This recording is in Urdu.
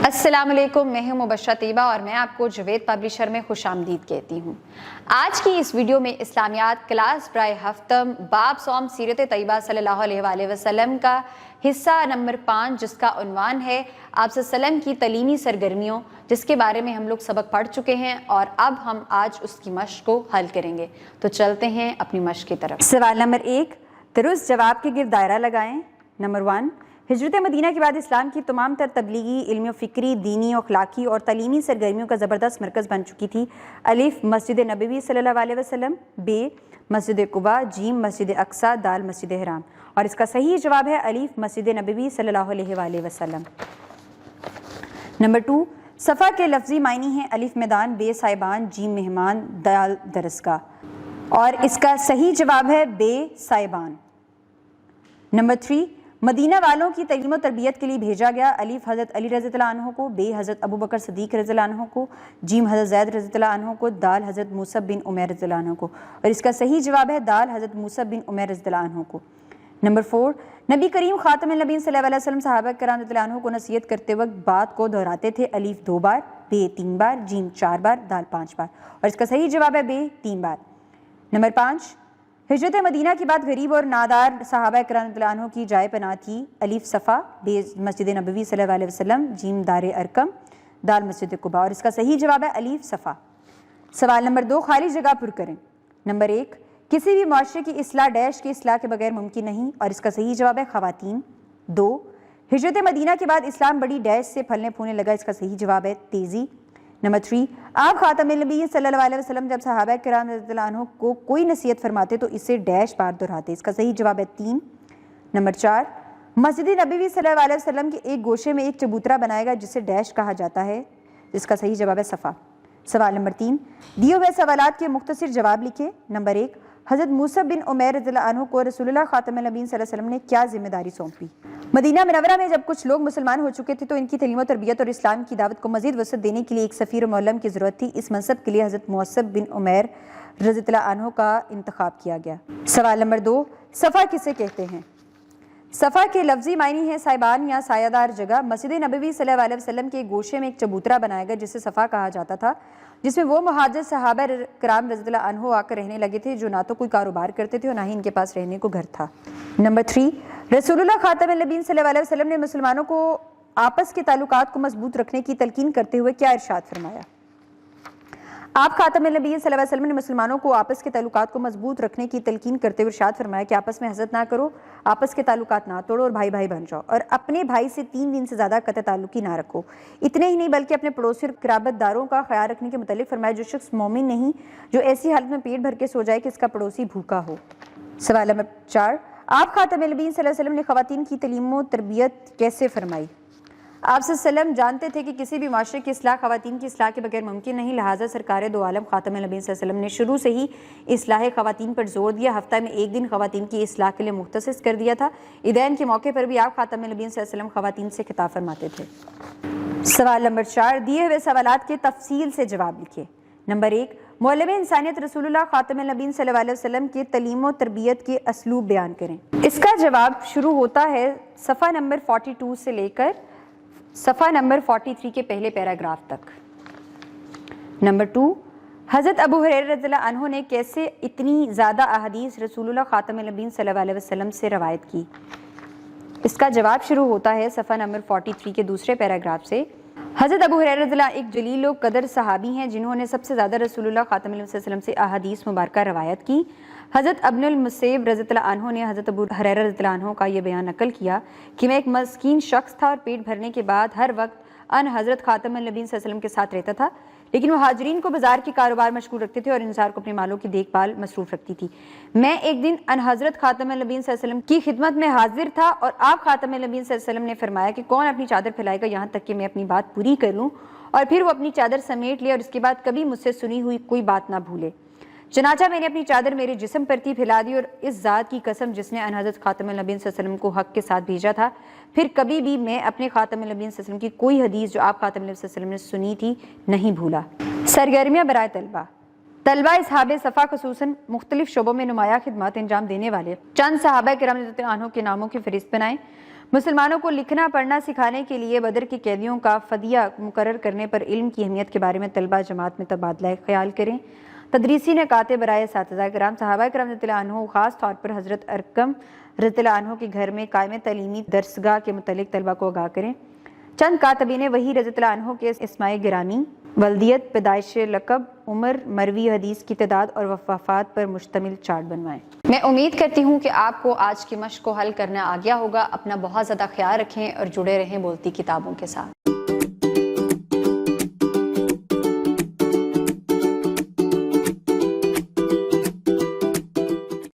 السلام علیکم، میں ہوں مبشرہ طیبہ اور میں آپ کو جوید پبلشر میں خوش آمدید کہتی ہوں۔ آج کی اس ویڈیو میں اسلامیات کلاس برائے ہفتم باب صوم سیرت طیبہ صلی اللہ علیہ وآلہ وسلم کا حصہ نمبر 5 جس کا عنوان ہے آپ صلی اللہ علیہ وسلم کی تعلیمی سرگرمیوں، جس کے بارے میں ہم لوگ سبق پڑھ چکے ہیں اور اب ہم آج اس کی مشق کو حل کریں گے۔ تو چلتے ہیں اپنی مشق کی طرف۔ سوال نمبر 1، درست جواب کے گرد دائرہ لگائیں۔ نمبر 1، ہجرت مدینہ کے بعد اسلام کی تمام تر تبلیغی، علمی و فکری، دینی و اخلاقی اور تعلیمی سرگرمیوں کا زبردست مرکز بن چکی تھی۔ الف مسجد نبوی صلی اللہ علیہ وسلم، ب مسجد قباء، جیم مسجد اقصی، دال مسجد حرام، اور اس کا صحیح جواب ہے الف مسجد نبوی صلی اللہ علیہ وآلہ وسلم۔ نمبر 2، صفا کے لفظی معنی ہیں الف میدان، ب سائبان، جیم مہمان، دال درسگاہ، اور اس کا صحیح جواب ہے ب سائبان۔ نمبر 3، مدینہ والوں کی تعلیم و تربیت کے لیے بھیجا گیا الف حضرت علی رضی اللہ عنہ کو، ب حضرت ابو بکر صدیق رضی اللہ عنہ کو، جیم حضرت زید رضی اللہ عنہ کو، دال حضرت موسیٰ بن عمیر رضی اللہ عنہ کو، اور اس کا صحیح جواب ہے دال حضرت موسیٰ بن عمیر رضی اللہ عنہ کو۔ نمبر 4، نبی کریم خاتم النبیین صلی اللہ علیہ وسلم صحابہ کرام رضی اللہ عنہ کو نصیحت کرتے وقت بات کو دہراتے تھے الف 2 بار، ب 3 بار، جیم 4 بار، دال 5 بار، اور اس کا صحیح جواب ہے ب 3 بار۔ نمبر 5، ہجرت مدینہ کے بعد غریب اور نادار صحابہ کرام رضی اللہ عنہ کی جائے پناہ تھی الف صفا، ب مسجد نبوی صلی اللہ علیہ وسلم، جیم دار ارقم، دال مسجد قباء، اور اس کا صحیح جواب ہے الف صفا۔ سوال نمبر 2، خالی جگہ پر کریں۔ نمبر 1، کسی بھی معاشرے کی اصلاح ڈیش کی اصلاح کے بغیر ممکن نہیں، اور اس کا صحیح جواب ہے خواتین۔ 2، ہجرت مدینہ کے بعد اسلام بڑی ڈیش سے پھلنے پھولنے لگا، اس کا صحیح جواب ہے تیزی۔ نمبر 3، آپ خاتم النبی صلی اللہ علیہ وسلم جب صحابہ کرام رضی اللہ عنہ کو کوئی نصیحت فرماتے تو اسے ڈیش بار دہراتے، اس کا صحیح جواب ہے 3۔ نمبر 4، مسجد نبوی صلی اللہ علیہ وسلم کے ایک گوشے میں ایک چبوترا بنائے گا جسے ڈیش کہا جاتا ہے، جس کا صحیح جواب ہے صفا۔ سوال نمبر 3، دیے ہوئے سوالات کے مختصر جواب لکھیں۔ نمبر 1، حضرت موسیٰ بن عمیر رضی اللہ عنہ کو رسول اللہ خاتم النبیین صلی اللہ علیہ وسلم نے کیا ذمہ داری سونپی؟ مدینہ منورہ میں جب کچھ لوگ مسلمان ہو چکے تھے تو ان کی تعلیم و تربیت اور اسلام کی دعوت کو مزید وسعت دینے کے لیے ایک سفیر و معلم کی ضرورت تھی۔ اس منصب کے لیے حضرت موسیٰ بن عمیر رضی اللہ عنہ کا انتخاب کیا گیا۔ سوال نمبر 2، صفا کسے کہتے ہیں؟ صفا کے لفظی معنی ہے سائبان یا سایہ دار جگہ۔ مسجد نبوی صلی اللہ علیہ وسلم کے گوشے میں ایک چبوترا بنایا گیا جسے صفا کہا جاتا تھا، جس میں وہ مہاجر صحابہ کرام رضی اللہ عنہ آ کر رہنے لگے تھے جو نہ تو کوئی کاروبار کرتے تھے اور نہ ہی ان کے پاس رہنے کو گھر تھا۔ نمبر 3، رسول اللہ خاتم النبیین صلی اللہ علیہ وسلم نے مسلمانوں کو آپس کے تعلقات کو مضبوط رکھنے کی تلقین کرتے ہوئے کیا ارشاد فرمایا؟ آپ خاتم النبیین صلی اللہ علیہ وسلم نے مسلمانوں کو آپس کے تعلقات کو مضبوط رکھنے کی تلقین کرتے ہوئے ارشاد فرمایا کہ آپس میں حسد نہ کرو، آپس کے تعلقات نہ توڑو اور بھائی بھائی بن جاؤ، اور اپنے بھائی سے 3 دن سے زیادہ قطع تعلقی نہ رکھو۔ اتنے ہی نہیں بلکہ اپنے پڑوسی اور قرابت داروں کا خیال رکھنے کے متعلق فرمایا جو شخص مومن نہیں جو ایسی حالت میں پیٹ بھر کے سو جائے کہ اس کا پڑوسی بھوکا ہو۔ سوال نمبر 4، آپ خاتم النبیین صلی اللہ علیہ وسلم نے خواتین کی تعلیم و تربیت کیسے فرمائی؟ آپ صلی اللہ علیہ وسلم جانتے تھے کہ کسی بھی معاشرے کی اصلاح خواتین کی اصلاح کے بغیر ممکن نہیں، لہٰذا سرکار دو عالم خاتم النبیین صلی اللہ علیہ وسلم نے شروع سے ہی اصلاح خواتین پر زور دیا۔ ہفتہ میں ایک دن خواتین کی اصلاح کے لیے مختص کر دیا تھا۔ عیدین کے موقع پر بھی آپ خاتم النبیین صلی اللہ علیہ وسلم خواتین سے خطاب فرماتے تھے۔ سوال نمبر 4، دیے ہوئے سوالات کے تفصیل سے جواب لکھیں۔ نمبر 1، معلم انسانیت رسول اللہ خاتم النبیین صلی اللہ علیہ وسلم کے تعلیم و تربیت کے اسلوب بیان کریں۔ اس کا جواب شروع ہوتا ہے صفحہ نمبر 42 سے لے کر صفحہ نمبر 43 کے پہلے پیراگراف تک۔ نمبر 2، حضرت ابو ہریرہ رضی اللہ عنہ نے کیسے اتنی زیادہ احادیث رسول اللہ خاتم النبیین صلی اللہ علیہ وسلم سے روایت کی؟ اس کا جواب شروع ہوتا ہے صفحہ نمبر 43 کے دوسرے پیراگراف سے۔ حضرت ابو ہریرہ رضی اللہ ایک جلیل و قدر صحابی ہیں جنہوں نے سب سے زیادہ رسول اللہ خاتم النبیین صلی اللہ علیہ وسلم سے احادیث مبارکہ روایت کی۔ حضرت ابن المسیب رضی اللہ عنہ نے حضرت ابو ہریرہ رضی اللہ عنہ کا یہ بیان نقل کیا کہ میں ایک مسکین شخص تھا اور پیٹ بھرنے کے بعد ہر وقت ان حضرت خاتم النبیین صلی اللہ علیہ وسلم کے ساتھ رہتا تھا، لیکن مہاجرین کو بازار کے کاروبار مشغول رکھتے تھے اور انصار کو اپنے مالوں کی دیکھ بھال مصروف رکھتی تھی۔ میں ایک دن ان حضرت خاتم النبیین صلی اللہ علیہ وسلم کی خدمت میں حاضر تھا اور آپ خاتم النبیین صلی اللہ علیہ وسلم نے فرمایا کہ کون اپنی چادر پھیلائے گا یہاں تک کہ میں اپنی بات پوری کر لوں، اور پھر وہ اپنی چادر سمیٹ لے اور اس کے بعد کبھی مجھ سے سنی ہوئی کوئی بات نہ بھولے۔ چنانچہ میں نے اپنی چادر میرے جسم پر تھی پھیلا دی، اور اس ذات کی قسم جس نے ان حضرت خاتم النبیین صلی اللہ علیہ وسلم کو حق کے ساتھ بھیجا تھا، پھر کبھی بھی میں اپنے خاتم النبیین صلی اللہ علیہ وسلم کی کوئی حدیث جو آپ خاتم النبیین صلی اللہ علیہ وسلم نے سنی تھی نہیں بھولا۔ سرگرمیاں برائے طلبہ اصحاب صفا خصوصاً مختلف شعبوں میں نمایاں خدمات انجام دینے والے چند صحابہ کرام رضی اللہ عنہ کے ناموں کی فہرست بنائیں۔ مسلمانوں کو لکھنا پڑھنا سکھانے کے لیے بدر کے قیدیوں کا فدیہ مقرر کرنے پر علم کی اہمیت کے بارے میں طلبہ جماعت میں تبادلہ خیال کریں۔ تدریسی نے کاتب برائے اساتذہ کرام صحابہ کرام رضی اللہ عنہ خاص طور پر حضرت ارقم رضی اللہ عنہ کے گھر میں قائم تعلیمی درسگاہ کے متعلق طلبہ کو آگاہ کریں۔ چند کاتبین وحی رضی اللہ عنہ کے اسماء گرامی، ولدیت، پیدائش، لقب، عمر، مروی حدیث کی تعداد اور وفات پر مشتمل چارٹ بنوائیں۔ میں امید کرتی ہوں کہ آپ کو آج کی مشق کو حل کرنا آ گیا ہوگا۔ اپنا بہت زیادہ خیال رکھیں اور جڑے رہیں بولتی کتابوں کے ساتھ۔